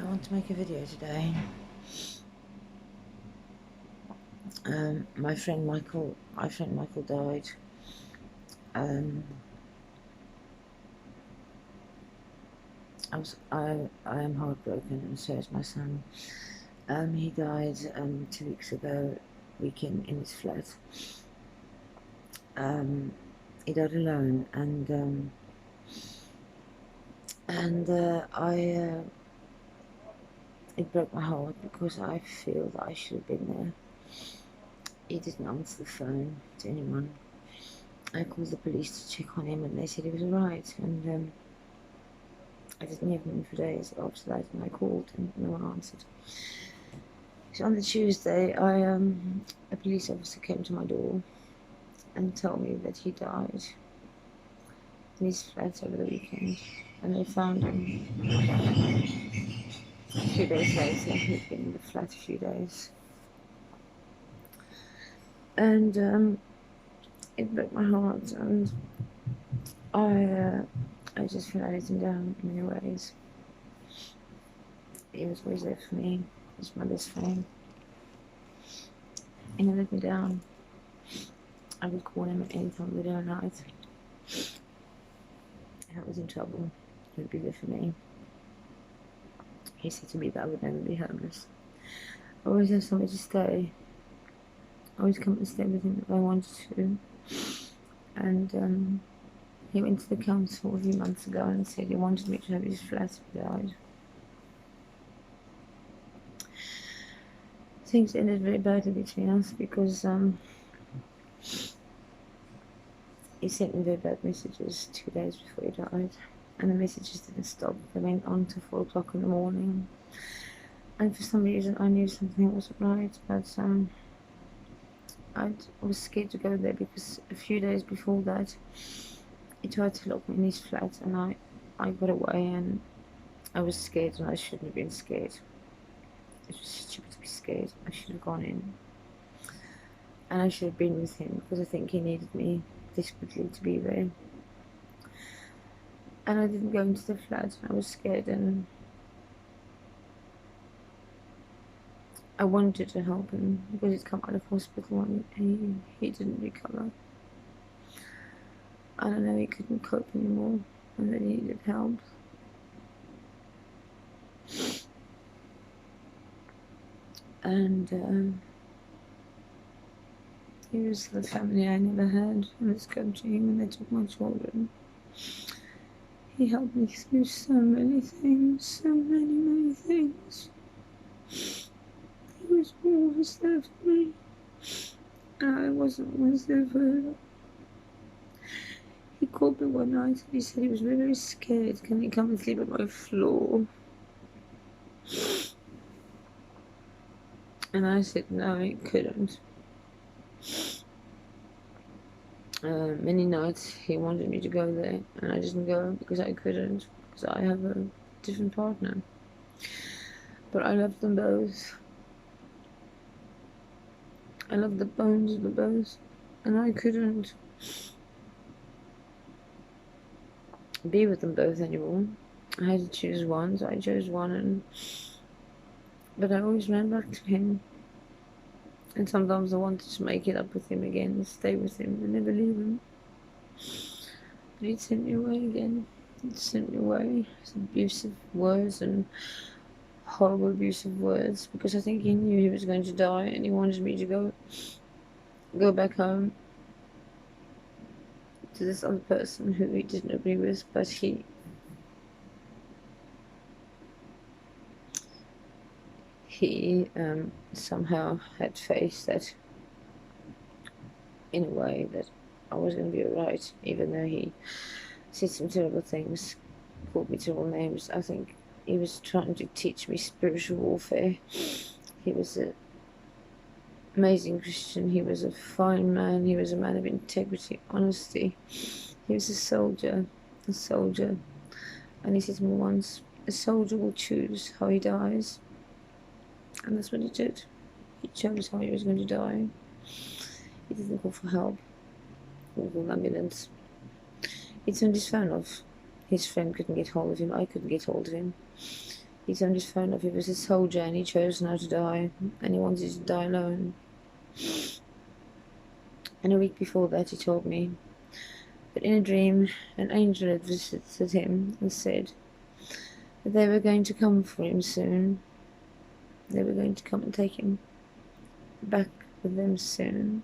I want to make a video today. My friend Michael died. I am heartbroken, and so is my son. He died 2 weeks ago, weekend in his flat. He died alone, and it broke my heart because I feel that I should have been there. He didn't answer the phone to anyone. I called the police to check on him, and they said he was alright. And I didn't hear from him for days after that, and I called, and no one answered. So on the Tuesday, a police officer came to my door and told me that he died in his flat over the weekend, and they found him a few days later. He'd been in the flat a few days, and it broke my heart, and I just feel I let him down in many ways. He was always there for me. He was my best friend. And he let me down. I would call him at any time of the day or night. If I was in trouble, he would be there for me. He said to me that I would never be homeless. I always have somewhere to stay. I always come and stay with him if I wanted to. And he went to the council a few months ago and said he wanted me to have his flat if he died. Things ended very badly between us because he sent me very bad messages 2 days before he died, and the messages didn't stop. They went on to 4 o'clock in the morning, and for some reason I knew something wasn't right, but I was scared to go there because a few days before that he tried to lock me in his flat, and I got away, and I was scared, and I shouldn't have been scared. It was stupid to be scared. I should have gone in, and I should have been with him because I think he needed me desperately to be there. And I didn't go into the flat. I was scared, and I wanted to help him because he'd come out of hospital and he didn't recover. I don't know, he couldn't cope anymore, and that he needed help. And he was the family I never had in this country when they took my children. He helped me through so many things, so many things. He was always there for me, and I wasn't always there for him. He called me one night and he said he was very scared. Can he come and sleep on my floor? And I said no, he couldn't. Many nights he wanted me to go there, and I didn't go because I couldn't, because I have a different partner. But I love them both. I love the bones of them both, and I couldn't be with them both anymore. I had to choose one, so I chose one, but I always ran back to him. And sometimes I wanted to make it up with him again, and stay with him, and never leave him. But he'd sent me away again. He'd sent me away with abusive words and horrible abusive words, because I think he knew he was going to die, and he wanted me to go back home to this other person who he didn't agree with, but he somehow had faith that, in a way, that I was going to be alright, even though he said some terrible things, called me terrible names. I think he was trying to teach me spiritual warfare. He was an amazing Christian. He was a fine man. He was a man of integrity, honesty. He was a soldier. And he said to me once, a soldier will choose how he dies. And that's what he did. He chose how he was going to die. He didn't call for help. He didn't call an ambulance. He turned his phone off. His friend couldn't get hold of him. I couldn't get hold of him. He turned his phone off. He was a soldier and he chose not to die, and he wanted to die alone. And a week before that he told me that in a dream an angel had visited him and said that they were going to come for him soon. They were going to come and take him back with them soon.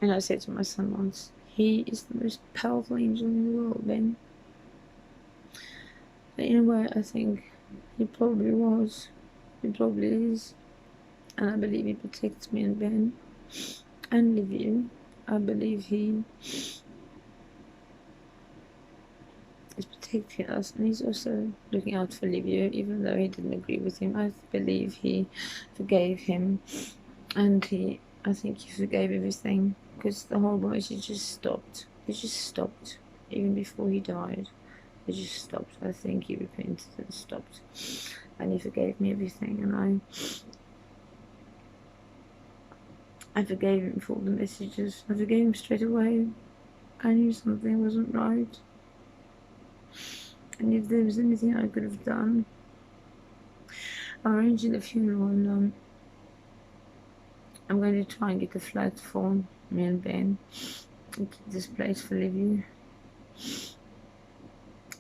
And I said to my son once, he is the most powerful angel in the world, Ben. But in a way, I think he probably was. He probably is. And I believe he protects me and Ben and Livia. I believe he is protecting us, and he's also looking out for Livia, even though he didn't agree with him. I believe he forgave him, and I think he forgave everything, because the whole motion just stopped. It just stopped, even before he died. It just stopped. I think he repented and stopped, and he forgave me everything, and I forgave him for all the messages. I forgave him straight away. I knew something wasn't right. And if there was anything I could have done, I'm arranging the funeral, and I'm going to try and get a flat for me and Ben and keep this place for Livia.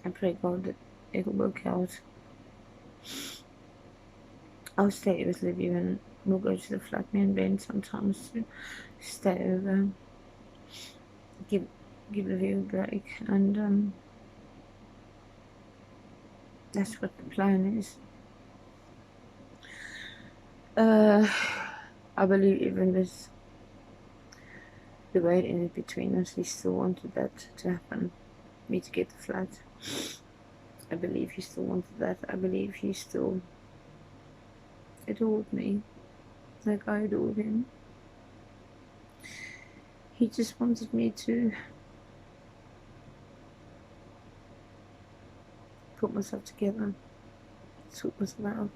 I pray God that it'll work out. I'll stay with Livia and we'll go to the flat, me and Ben, sometimes to stay over, give Livia a break, and that's what the plan is. I believe even with the way it ended between us, he still wanted that to happen, me to get the flat. I believe he still wanted that. I believe he still adored me like I adored him. He just wanted me to put myself together, sort myself out.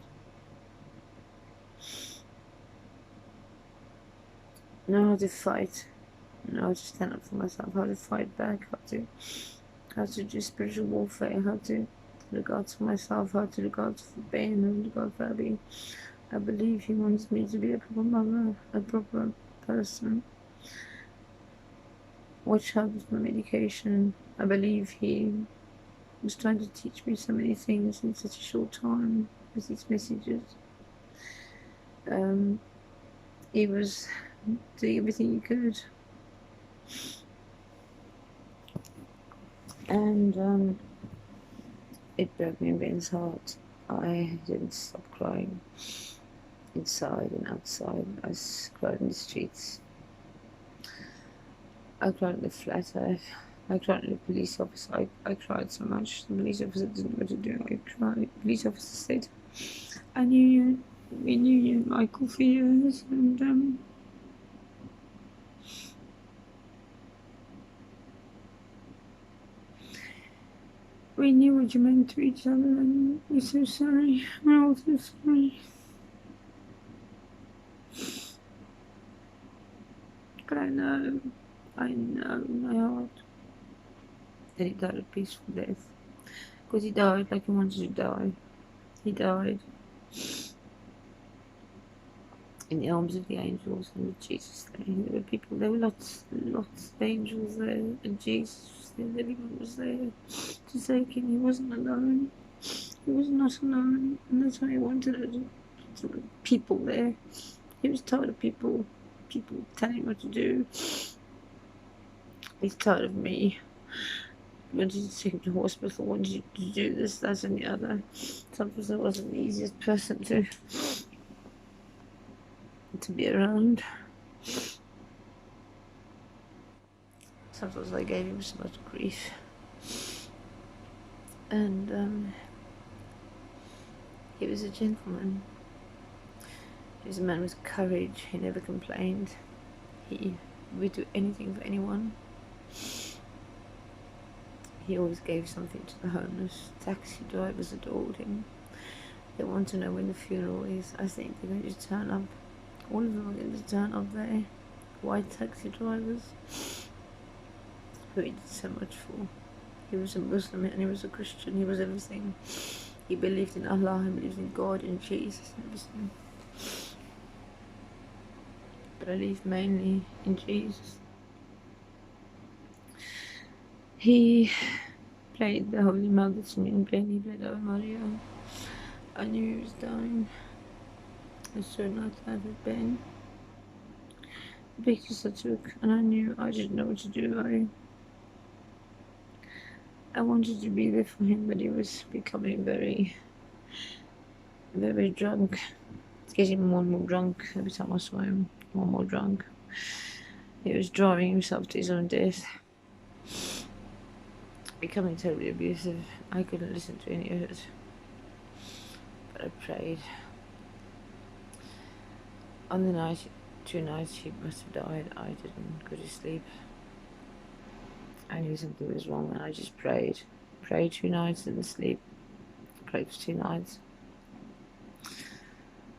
Know how to fight, know how to stand up for myself, how to fight back, how to do spiritual warfare, how to look out for myself, how to look out for Ben, how to look out for Abby. I believe he wants me to be a proper mother, a proper person. Watch out with my medication. I believe he was trying to teach me so many things in such a short time with these messages. He was doing everything he could. And it broke me in Ben's heart. I didn't stop crying, inside and outside. I cried in the streets. I cried in the flat. I cried in the police office. I cried so much. The police officer didn't know what to do. I cried. The police officer said, we knew you, Michael, for years, and we knew what you meant to each other, and we're so sorry. We're all so sorry. But I know in my heart that he died a peaceful death. Because he died like he wanted to die. He died in the arms of the angels and with Jesus there. There were lots of angels there, and Jesus, everyone was there to take him. He wasn't alone. He was not alone, and that's why he wanted people there. He was tired of people telling him what to do. He's tired of me. Wanted to take him to hospital, wanted to do this, that, and the other. Sometimes I wasn't the easiest person to be around. Sometimes I gave him so much grief. And he was a gentleman. He was a man with courage. He never complained. He would do anything for anyone. He always gave something to the homeless. Taxi drivers adored him. They want to know when the funeral is. I think they're going to turn up. All of them are going to turn up there. White taxi drivers who he did so much for. He was a Muslim and he was a Christian. He was everything. He believed in Allah, he believed in God, in Jesus and everything. But I believe mainly in Jesus. He played the Holy Mother to me, and Ben, he played Ave Maria. I knew he was dying. I saw night life with Ben. The pictures I took, and I knew I didn't know what to do. I wanted to be there for him, but he was becoming very, very drunk. It's getting more and more drunk every time I saw him, more and more drunk. He was driving himself to his own death, becoming terribly abusive. I couldn't listen to any of it, but I prayed. On the night, 2 nights he must have died, I didn't go to sleep. I knew something was wrong and I just prayed. Prayed 2 nights, didn't sleep. Prayed for 2 nights.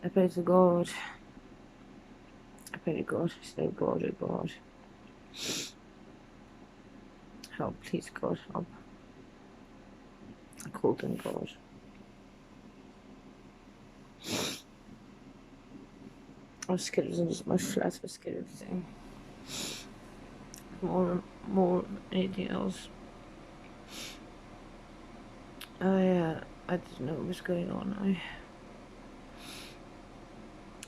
I prayed to God. I prayed to God. I said, God, oh God. Help, please God, help. I called on God. I was scared of losing my flat, I was scared of everything. More than anything else. I didn't know what was going on.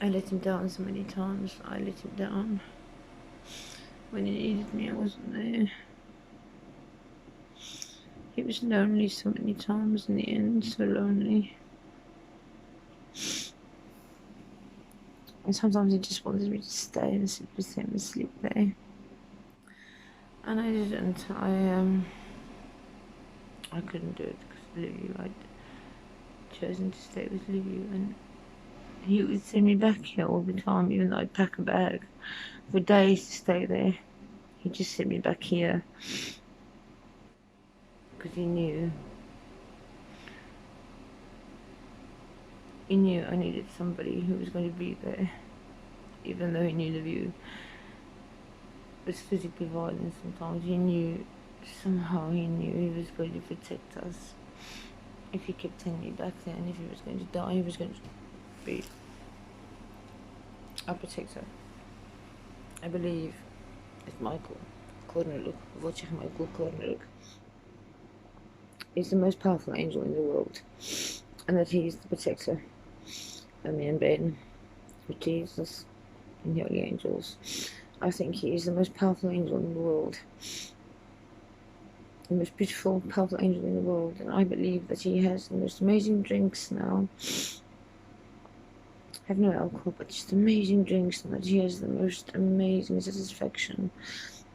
I let him down so many times. I let him down. When he needed me, I wasn't there. He was lonely so many times in the end, so lonely. And sometimes he just wanted me to stay and sit with him and sleep there. And I didn't. I couldn't do it because of Liviu. I'd chosen to stay with Liviu, and he would send me back here all the time, even though I'd pack a bag for days to stay there. He'd just send me back here because he knew I needed somebody who was going to be there, even though he knew Liviu was physically violent sometimes. Somehow he knew he was going to protect us. If he kept sending me back there, and if he was going to die, he was going to be our protector. I believe that Michael Korneluk, Wojciech Michael Korneluk, is the most powerful angel in the world, and that he is the protector of me and Ben, with Jesus and the holy angels. I think he is the most powerful angel in the world, the most beautiful, powerful angel in the world, and I believe that he has the most amazing drinks now. Have no alcohol, but just amazing drinks, and that he has the most amazing satisfaction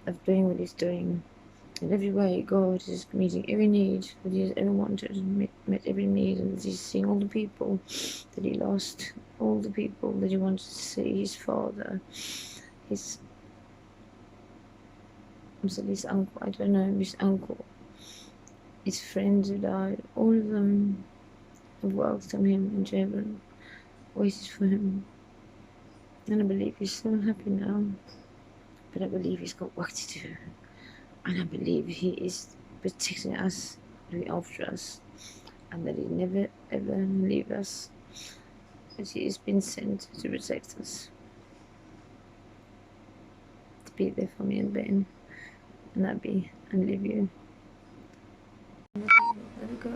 of doing what he's doing. In every way, God is meeting every need that he has ever wanted, met every need, and he's seeing all the people that he lost, all the people that he wanted to see, his father, his uncle, I don't know, his uncle, his friends who died, all of them have welcomed him into heaven, waited for him, and I believe he's so happy now, but I believe he's got work to do. And I believe he is protecting us, looking after us, and that he never ever leave us. That he has been sent to protect us, to be there for me and Ben, and Abby, and Liviu. Let it go.